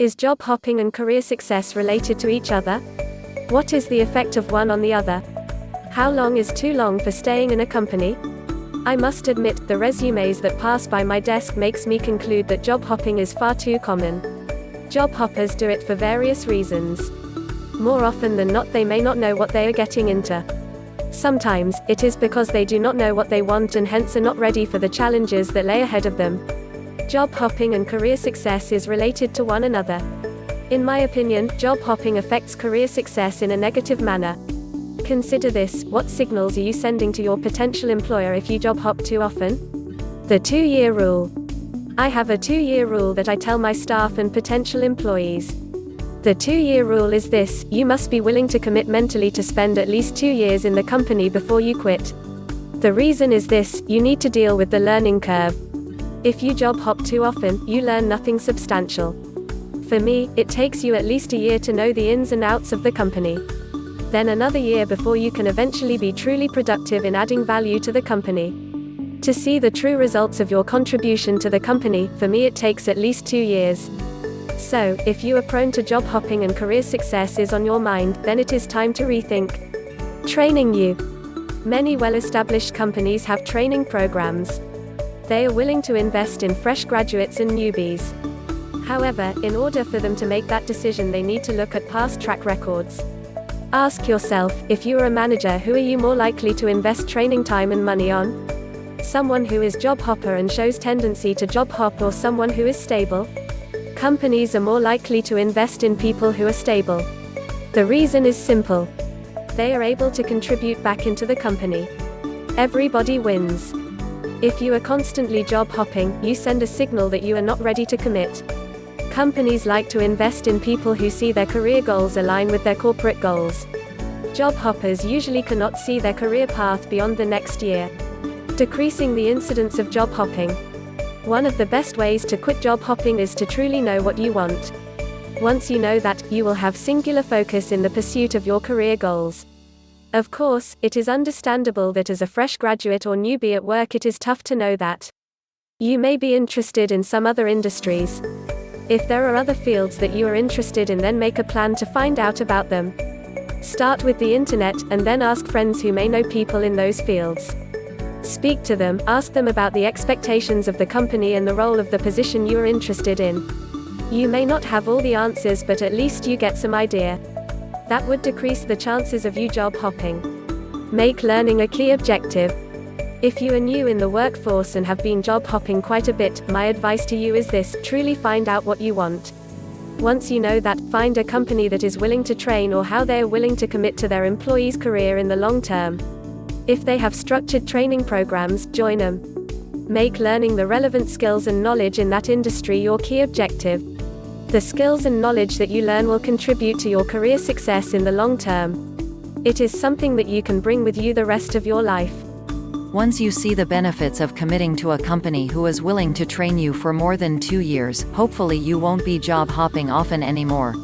Is job hopping and career success related to each other? What is the effect of one on the other? How long is too long for staying in a company? I must admit, the resumes that pass by my desk makes me conclude that job hopping is far too common. Job hoppers do it for various reasons. More often than not, they may not know what they are getting into. Sometimes, it is because they do not know what they want and hence are not ready for the challenges that lay ahead of them. Job hopping and career success is related to one another. In my opinion, job hopping affects career success in a negative manner. Consider this: what signals are you sending to your potential employer if you job hop too often? The 2-year rule. I have a 2-year rule that I tell my staff and potential employees. The 2-year rule is this: you must be willing to commit mentally to spend at least 2 years in the company before you quit. The reason is this: you need to deal with the learning curve. If you job hop too often, you learn nothing substantial. For me, it takes you at least a year to know the ins and outs of the company. Then another year before you can eventually be truly productive in adding value to the company. To see the true results of your contribution to the company, for me it takes at least 2 years. So, if you are prone to job hopping and career success is on your mind, then it is time to rethink training you. Many well-established companies have training programs. They are willing to invest in fresh graduates and newbies. However, in order for them to make that decision, they need to look at past track records. Ask yourself, if you are a manager, who are you more likely to invest training time and money on? Someone who is job hopper and shows tendency to job hop, or someone who is stable? Companies are more likely to invest in people who are stable. The reason is simple. They are able to contribute back into the company. Everybody wins. If you are constantly job hopping, you send a signal that you are not ready to commit. Companies like to invest in people who see their career goals align with their corporate goals. Job hoppers usually cannot see their career path beyond the next year. Decreasing the incidence of job hopping. One of the best ways to quit job hopping is to truly know what you want. Once you know that, you will have singular focus in the pursuit of your career goals. Of course, it is understandable that as a fresh graduate or newbie at work, it is tough to know that. You may be interested in some other industries. If there are other fields that you are interested in, then make a plan to find out about them. Start with the internet, and then ask friends who may know people in those fields. Speak to them, ask them about the expectations of the company and the role of the position you are interested in. You may not have all the answers, but at least you get some idea. That would decrease the chances of you job hopping. Make learning a key objective. If you are new in the workforce and have been job hopping quite a bit, my advice to you is this: truly find out what you want. Once you know that, find a company that is willing to train, or how they are willing to commit to their employees' career in the long term. If they have structured training programs, join them. Make learning the relevant skills and knowledge in that industry your key objective. The skills and knowledge that you learn will contribute to your career success in the long term. It is something that you can bring with you the rest of your life. Once you see the benefits of committing to a company who is willing to train you for more than 2 years, hopefully you won't be job hopping often anymore.